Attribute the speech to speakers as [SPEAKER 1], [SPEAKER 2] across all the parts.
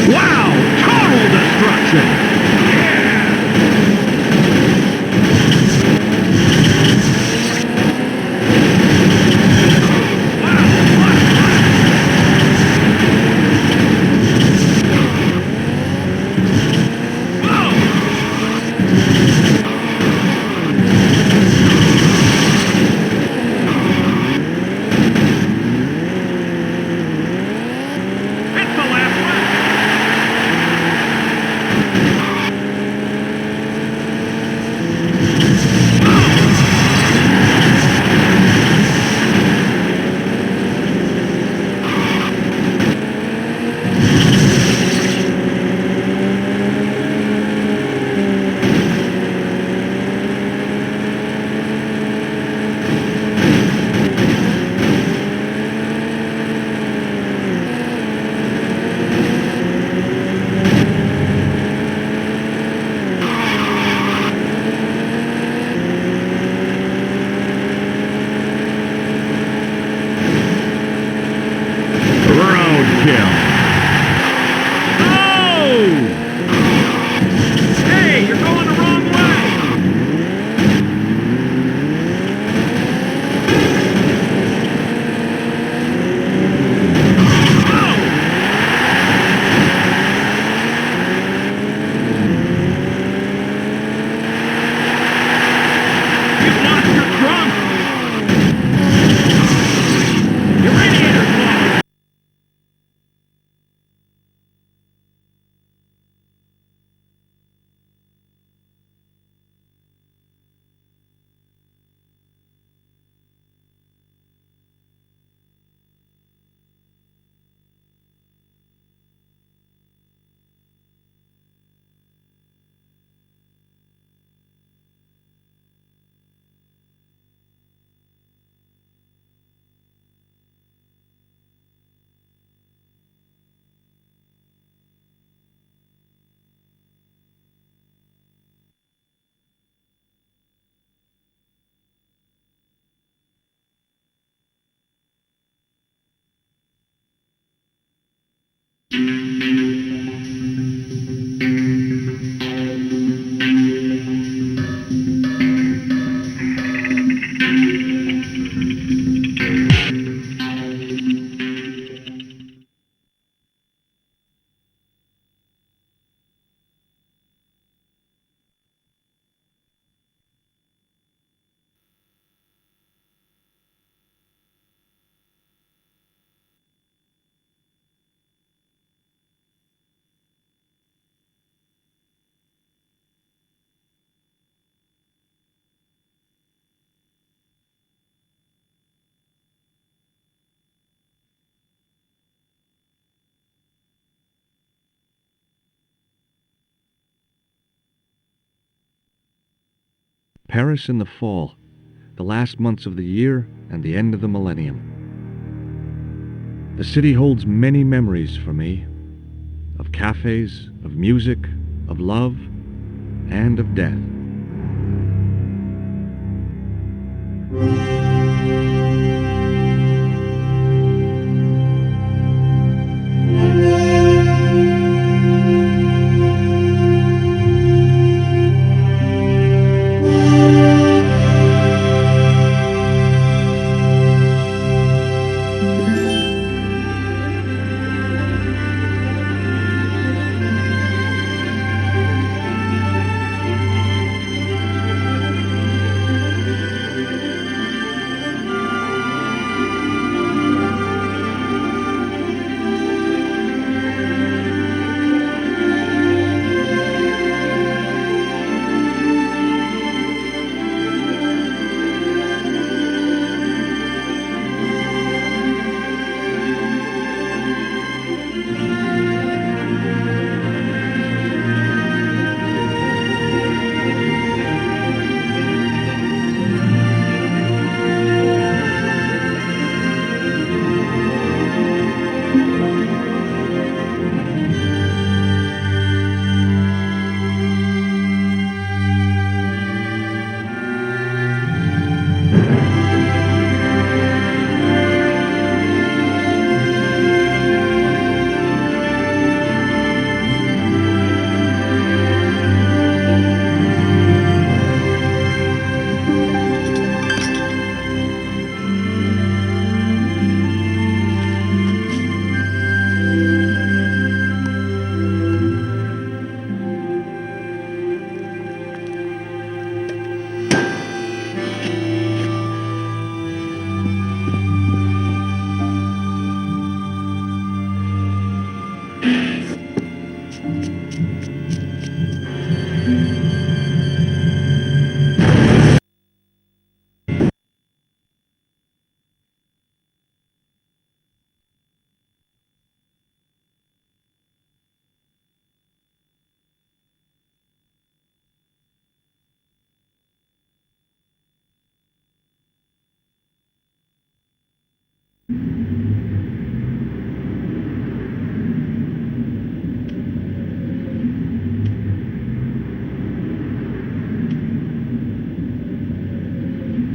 [SPEAKER 1] Wow! Total destruction!
[SPEAKER 2] Paris in the fall, the last months of the year and the end of the millennium. The city holds many memories for me, of cafes, of music, of love, and of death.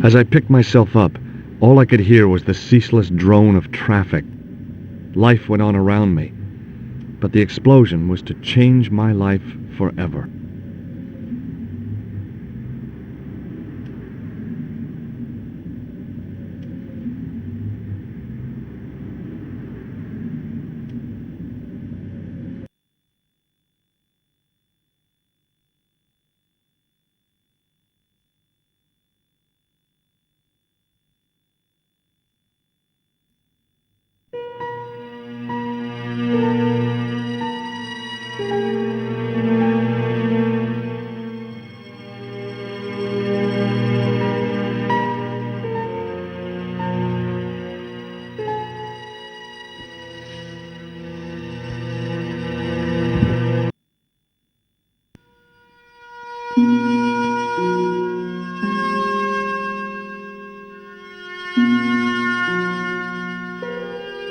[SPEAKER 2] As I picked myself up, all I could hear was the ceaseless drone of traffic. Life went on around me, but the explosion was to change my life forever.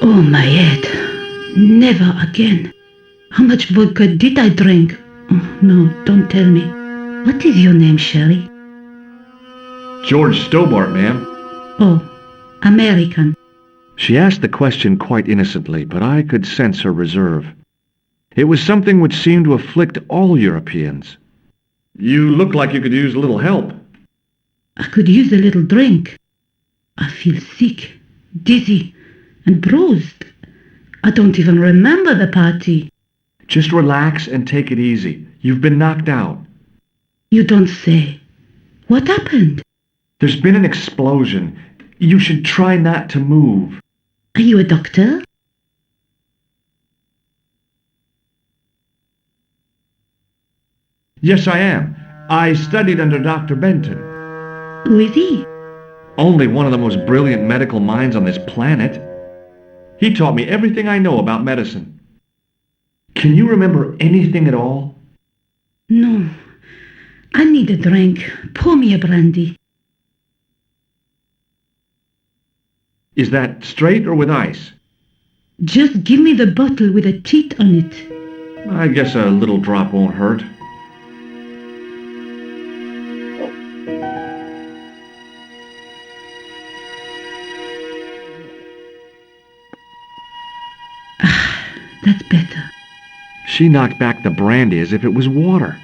[SPEAKER 3] Oh, my head. Never again. How much vodka did I drink? Oh, no, don't tell me. What is your name, Sherry?
[SPEAKER 2] George Stobart, ma'am.
[SPEAKER 3] Oh, American.
[SPEAKER 2] She asked the question quite innocently, but I could sense her reserve. It was something which seemed to afflict all Europeans. You look like you could use a little help.
[SPEAKER 3] I could use a little drink. I feel sick, dizzy, and bruised. I don't even remember the party.
[SPEAKER 2] Just relax and take it easy. You've been knocked out.
[SPEAKER 3] You don't say. What happened?
[SPEAKER 2] There's been an explosion. You should try not to move.
[SPEAKER 3] Are you a doctor?
[SPEAKER 2] Yes, I am. I studied under Dr. Benton.
[SPEAKER 3] Who is he?
[SPEAKER 2] Only one of the most brilliant medical minds on this planet. He taught me everything I know about medicine. Can you remember anything at all?
[SPEAKER 3] No. I need a drink. Pour me a brandy.
[SPEAKER 2] Is that straight or with ice?
[SPEAKER 3] Just give me the bottle with a teat on it.
[SPEAKER 2] I guess a little drop won't hurt.
[SPEAKER 3] That's better.
[SPEAKER 2] She knocked back the brandy as if it was water.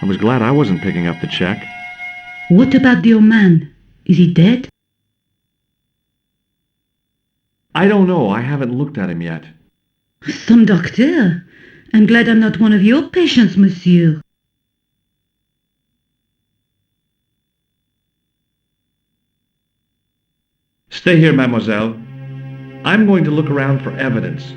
[SPEAKER 2] I was glad I wasn't picking up the check.
[SPEAKER 3] What about your man? Is he dead?
[SPEAKER 2] I don't know. I haven't looked at him yet.
[SPEAKER 3] Some doctor. I'm glad I'm not one of your patients, monsieur.
[SPEAKER 2] Stay here, mademoiselle. I'm going to look around for evidence.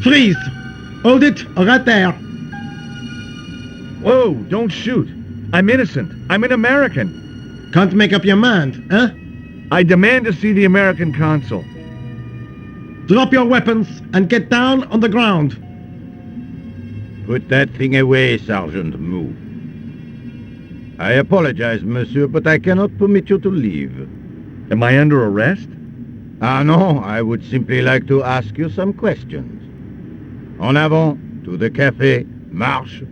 [SPEAKER 1] Freeze! Hold it, right there.
[SPEAKER 2] Whoa, don't shoot. I'm innocent. I'm an American.
[SPEAKER 1] Can't make up your mind, huh?
[SPEAKER 2] I demand to see the American consul.
[SPEAKER 1] Drop your weapons and get down on the ground.
[SPEAKER 4] Put that thing away, Sergeant. Move. I apologize, monsieur, but I cannot permit you to leave.
[SPEAKER 2] Am I under arrest?
[SPEAKER 4] Ah, no, I would simply like to ask you some questions. En avant, to the café, marche.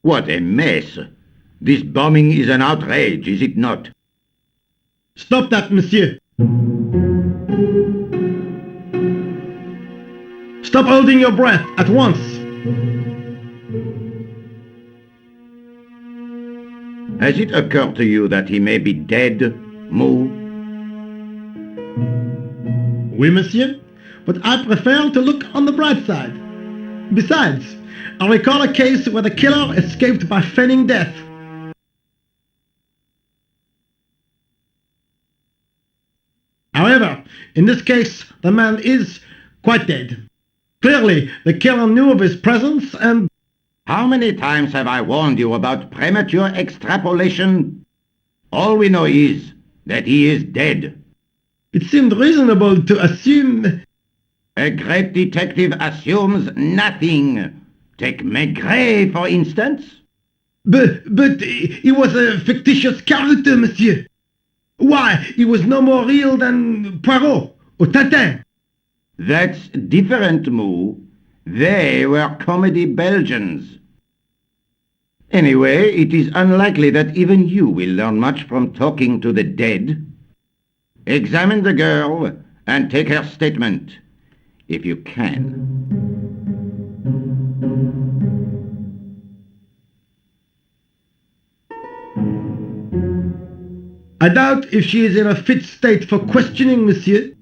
[SPEAKER 4] What a mess! This bombing is an outrage, is it not?
[SPEAKER 1] Stop that, monsieur. Stop holding your breath at once.
[SPEAKER 4] Has it occurred to you that he may be dead, Moo?
[SPEAKER 1] Oui, monsieur, but I prefer to look on the bright side. Besides, I recall a case where the killer escaped by feigning death. However, in this case, the man is quite dead. Clearly, the killer knew of his presence and...
[SPEAKER 4] How many times have I warned you about premature extrapolation? All we know is that he is dead.
[SPEAKER 1] It seemed reasonable to assume...
[SPEAKER 4] A great detective assumes nothing. Take Maigret, for instance.
[SPEAKER 1] But he was a fictitious character, monsieur. Why, he was no more real than Poirot or Tintin.
[SPEAKER 4] That's different, Moo. They were comedy Belgians. Anyway, it is unlikely that even you will learn much from talking to the dead. Examine the girl and take her statement, if you can.
[SPEAKER 1] I doubt if she is in a fit state for questioning, monsieur.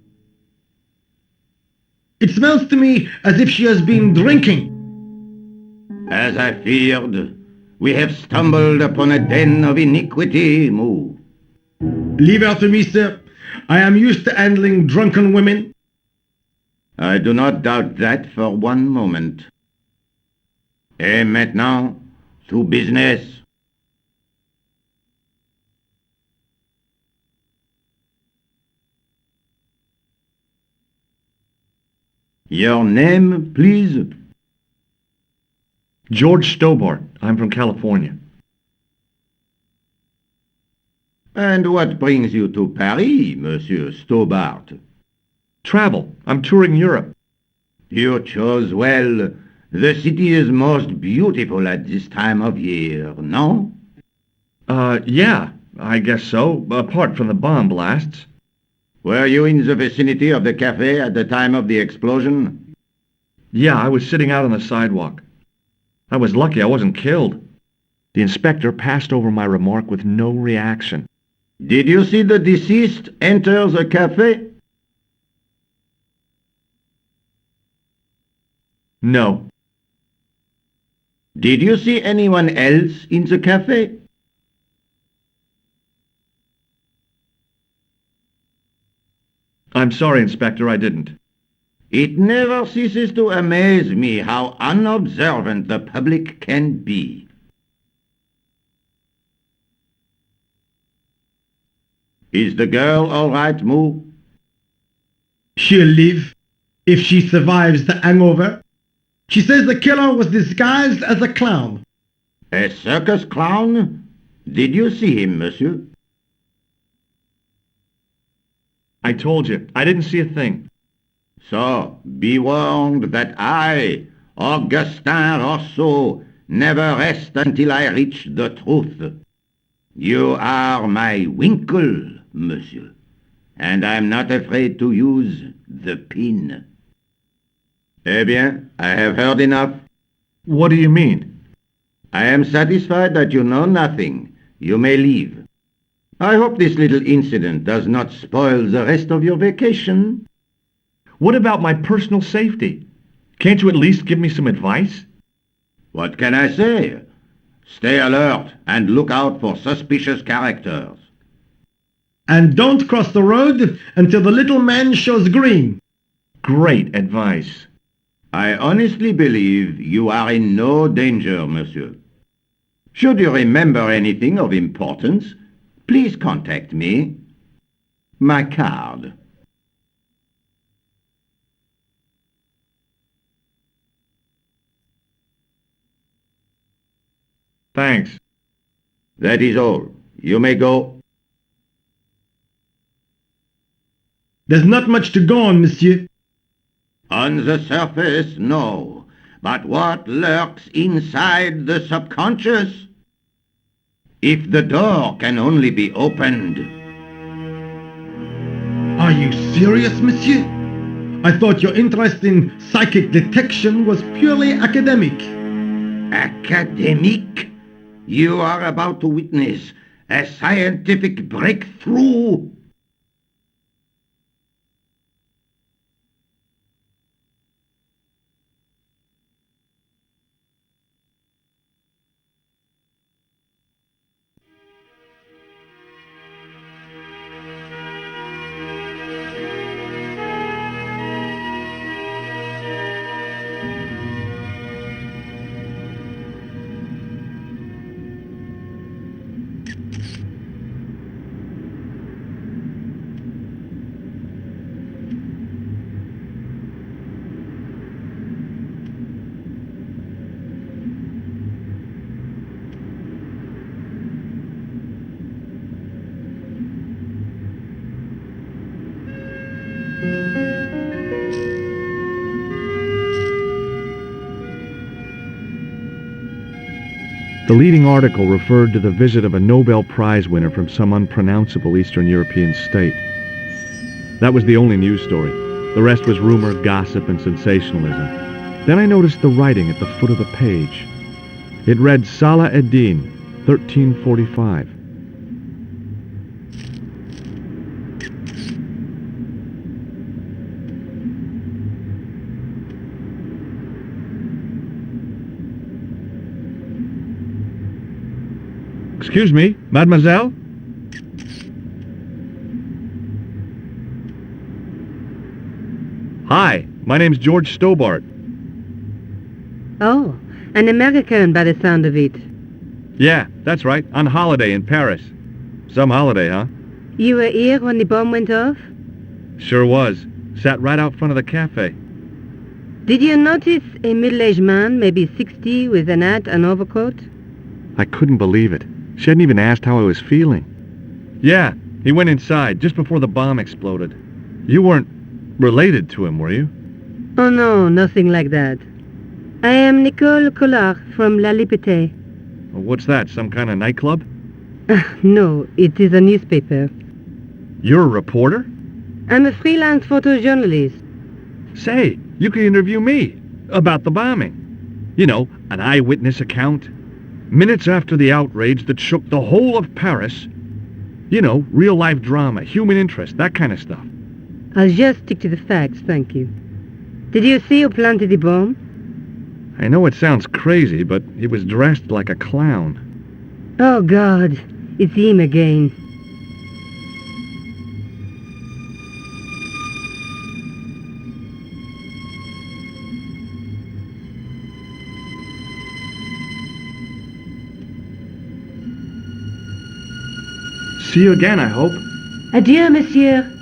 [SPEAKER 1] It smells to me as if she has been drinking.
[SPEAKER 4] As I feared, we have stumbled upon a den of iniquity, Moo.
[SPEAKER 1] Leave her to me, sir. I am used to handling drunken women.
[SPEAKER 4] I do not doubt that for one moment. Et maintenant, to business. Your name, please?
[SPEAKER 2] George Stobart. I'm from California.
[SPEAKER 4] And what brings you to Paris, Monsieur Stobart?
[SPEAKER 2] Travel. I'm touring Europe.
[SPEAKER 4] You chose well. The city is most beautiful at this time of year, no?
[SPEAKER 2] Yeah, I guess so, apart from the bomb blasts.
[SPEAKER 4] Were you in the vicinity of the cafe at the time of the explosion?
[SPEAKER 2] Yeah, I was sitting out on the sidewalk. I was lucky I wasn't killed. The inspector passed over my remark with no reaction.
[SPEAKER 4] Did you see the deceased enter the cafe?
[SPEAKER 2] No.
[SPEAKER 4] Did you see anyone else in the cafe?
[SPEAKER 2] I'm sorry, Inspector, I didn't.
[SPEAKER 4] It never ceases to amaze me how unobservant the public can be. Is the girl all right, Moo?
[SPEAKER 1] She'll live if she survives the hangover. She says the killer was disguised as a clown.
[SPEAKER 4] A circus clown? Did you see him, monsieur?
[SPEAKER 2] I told you, I didn't see a thing.
[SPEAKER 4] So, be warned that I, Augustin Rousseau, never rest until I reach the truth. You are my winkle, monsieur, and I'm not afraid to use the pin. Eh bien, I have heard enough.
[SPEAKER 2] What do you mean?
[SPEAKER 4] I am satisfied that you know nothing. You may leave. I hope this little incident does not spoil the rest of your vacation.
[SPEAKER 2] What about my personal safety? Can't you at least give me some advice?
[SPEAKER 4] What can I say? Stay alert and look out for suspicious characters.
[SPEAKER 1] And don't cross the road until the little man shows green.
[SPEAKER 2] Great advice.
[SPEAKER 4] I honestly believe you are in no danger, monsieur. Should you remember anything of importance, please contact me. My card.
[SPEAKER 2] Thanks.
[SPEAKER 4] That is all. You may go.
[SPEAKER 1] There's not much to go on, monsieur.
[SPEAKER 4] On the surface, no. But what lurks inside the subconscious? If the door can only be opened.
[SPEAKER 1] Are you serious, monsieur? I thought your interest in psychic detection was purely academic.
[SPEAKER 4] Academic? You are about to witness a scientific breakthrough.
[SPEAKER 2] The leading article referred to the visit of a Nobel Prize winner from some unpronounceable Eastern European state. That was the only news story. The rest was rumor, gossip, and sensationalism. Then I noticed the writing at the foot of the page. It read Salah ad-Din, 1345. Excuse me, mademoiselle? Hi, my name's George Stobart.
[SPEAKER 5] Oh, an American by the sound of it.
[SPEAKER 2] Yeah, that's right, on holiday in Paris. Some holiday, huh?
[SPEAKER 5] You were here when the bomb went off?
[SPEAKER 2] Sure was. Sat right out front of the cafe.
[SPEAKER 5] Did you notice a middle-aged man, maybe 60, with an hat and overcoat?
[SPEAKER 2] I couldn't believe it. She hadn't even asked how I was feeling. Yeah, he went inside just before the bomb exploded. You weren't related to him, were you?
[SPEAKER 5] Oh no, nothing like that. I am Nicole Collard from La Liberté.
[SPEAKER 2] What's that, some kind of nightclub?
[SPEAKER 5] No, it is a newspaper.
[SPEAKER 2] You're a reporter?
[SPEAKER 5] I'm a freelance photojournalist.
[SPEAKER 2] Say, you could interview me about the bombing. You know, an eyewitness account. Minutes after the outrage that shook the whole of Paris. You know, real-life drama, human interest, that kind of stuff.
[SPEAKER 5] I'll just stick to the facts, thank you. Did you see who planted the bomb?
[SPEAKER 2] I know it sounds crazy, but he was dressed like a clown.
[SPEAKER 5] Oh God, it's him again.
[SPEAKER 2] See you again, I hope.
[SPEAKER 3] Adieu, monsieur.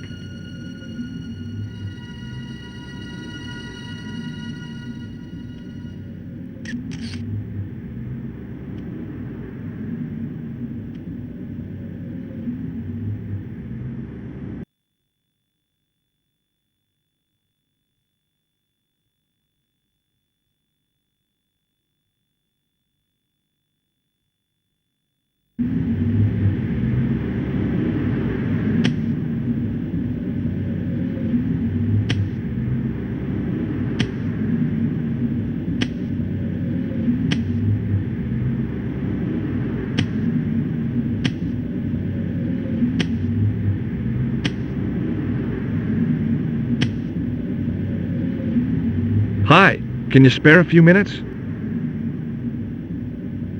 [SPEAKER 2] Hi, can you spare a few minutes?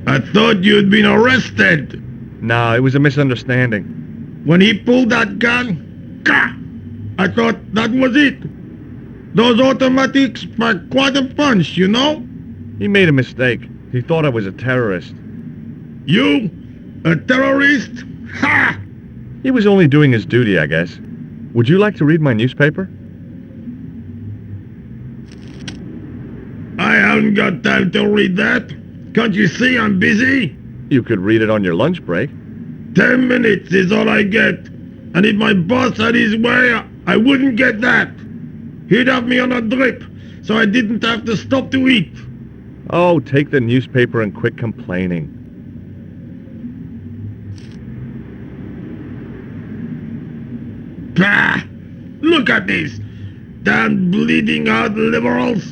[SPEAKER 1] I thought you'd been arrested.
[SPEAKER 2] No, it was a misunderstanding.
[SPEAKER 1] When he pulled that gun, I thought that was it. Those automatics pack quite a punch, you know?
[SPEAKER 2] He made a mistake. He thought I was a terrorist.
[SPEAKER 1] You? A terrorist? Ha!
[SPEAKER 2] He was only doing his duty, I guess. Would you like to read my newspaper?
[SPEAKER 1] I haven't got time to read that. Can't you see I'm busy?
[SPEAKER 2] You could read it on your lunch break.
[SPEAKER 1] 10 minutes is all I get. And if my boss had his way, I wouldn't get that. He'd have me on a drip, so I didn't have to stop to eat.
[SPEAKER 2] Oh, take the newspaper and quit complaining.
[SPEAKER 1] Pah! Look at this! Damn bleeding out liberals!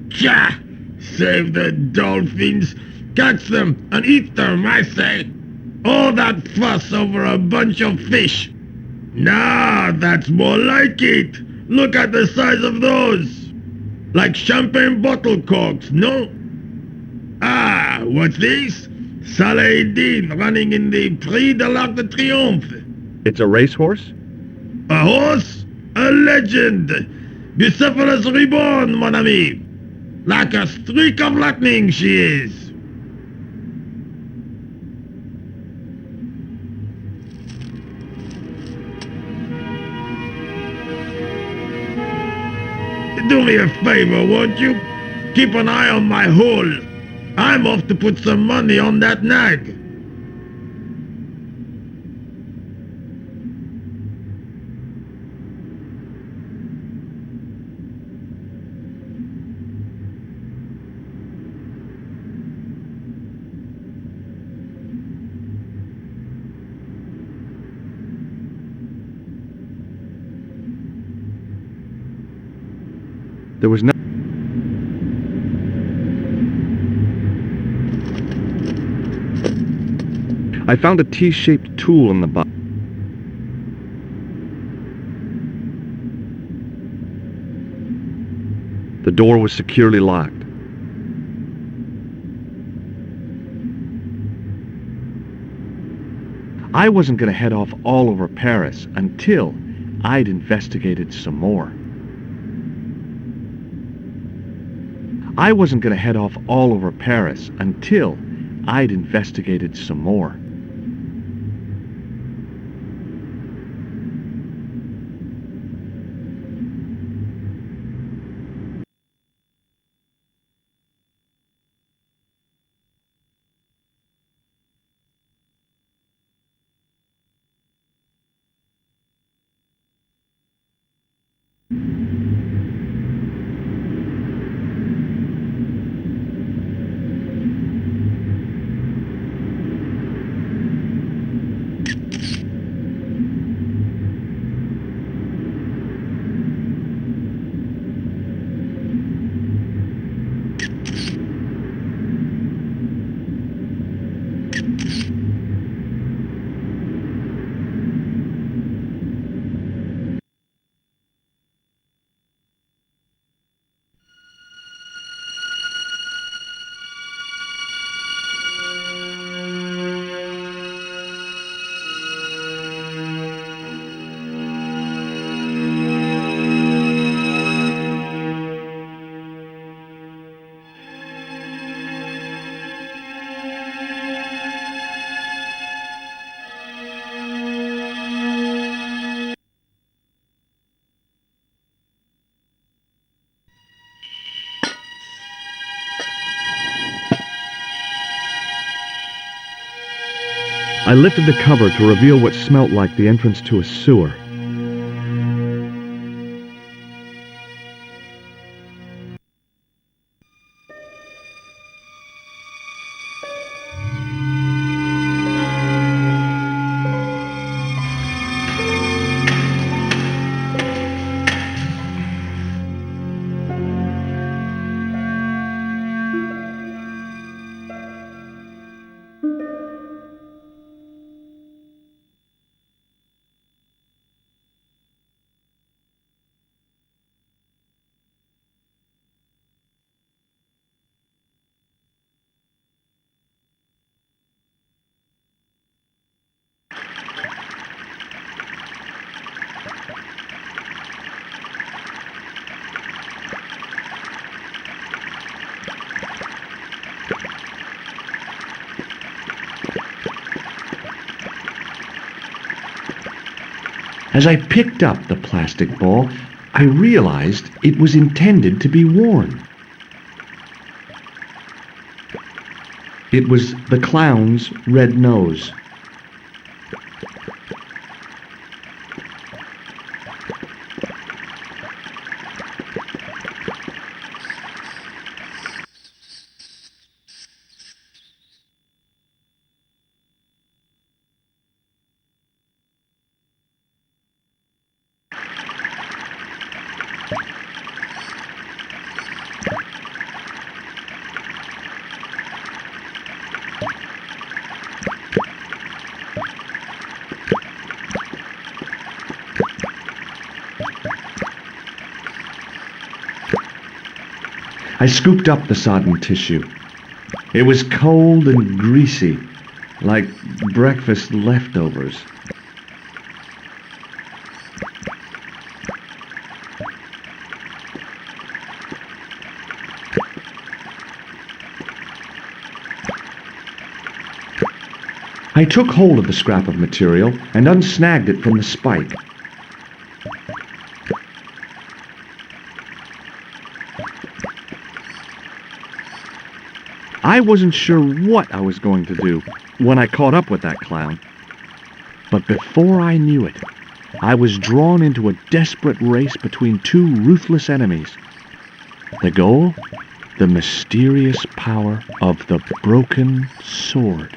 [SPEAKER 1] Tja! Save the dolphins, catch them and eat them, I say! All that fuss over a bunch of fish! Nah, that's more like it! Look at the size of those! Like champagne bottle corks, no? Ah, what's this? Saladin running in the Prix de l'Arc de Triomphe.
[SPEAKER 2] It's a racehorse?
[SPEAKER 1] A horse? A legend! Bucephalus reborn, mon ami! Like a streak of lightning she is! Do me a favor, won't you? Keep an eye on my hole. I'm off to put some money on that nag.
[SPEAKER 2] There was no... I found a T-shaped tool in the box. The door was securely locked. I wasn't going to head off all over Paris until I'd investigated some more. I wasn't going to head off all over Paris until I'd investigated some more. I lifted the cover to reveal what smelt like the entrance to a sewer. As I picked up the plastic ball, I realized it was intended to be worn. It was the clown's red nose. I scooped up the sodden tissue. It was cold and greasy, like breakfast leftovers. I took hold of the scrap of material and unsnagged it from the spike. I wasn't sure what I was going to do when I caught up with that clown. But before I knew it, I was drawn into a desperate race between two ruthless enemies. The goal? The mysterious power of the broken sword.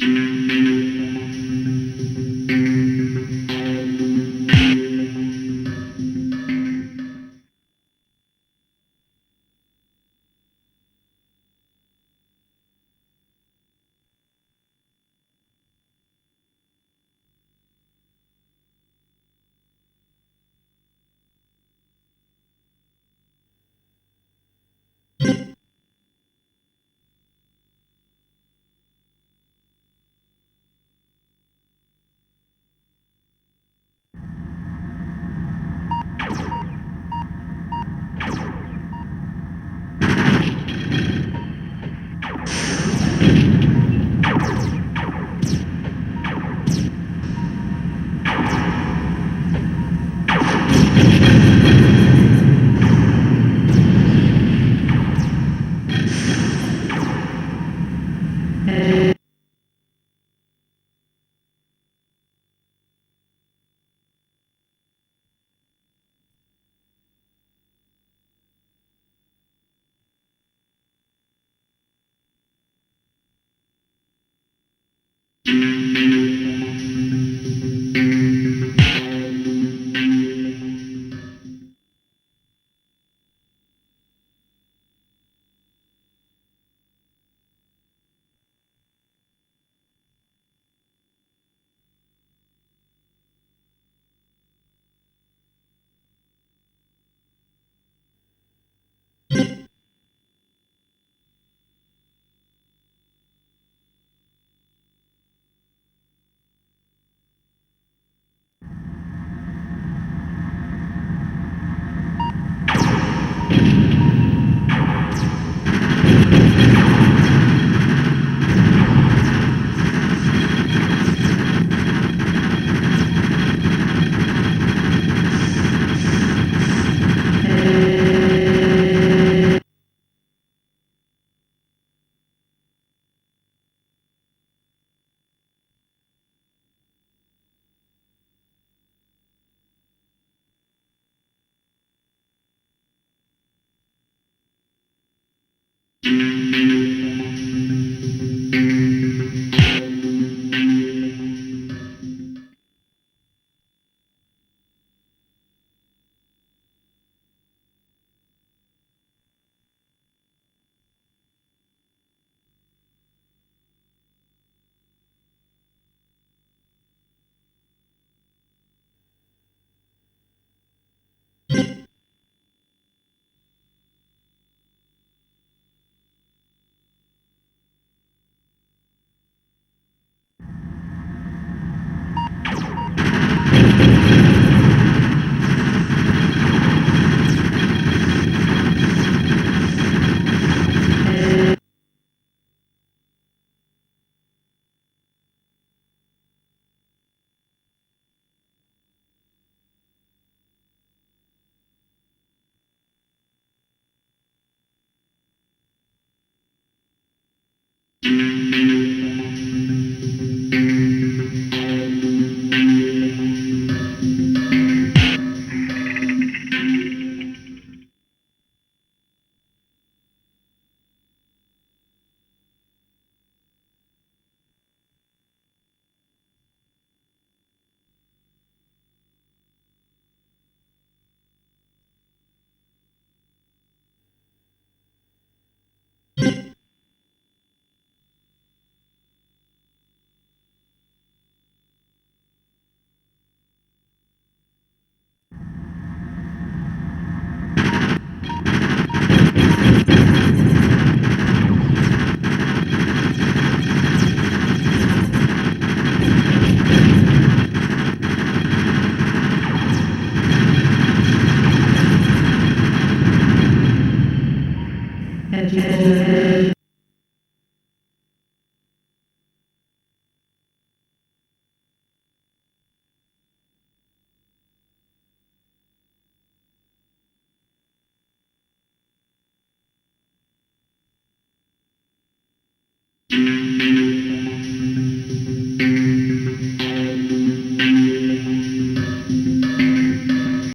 [SPEAKER 1] you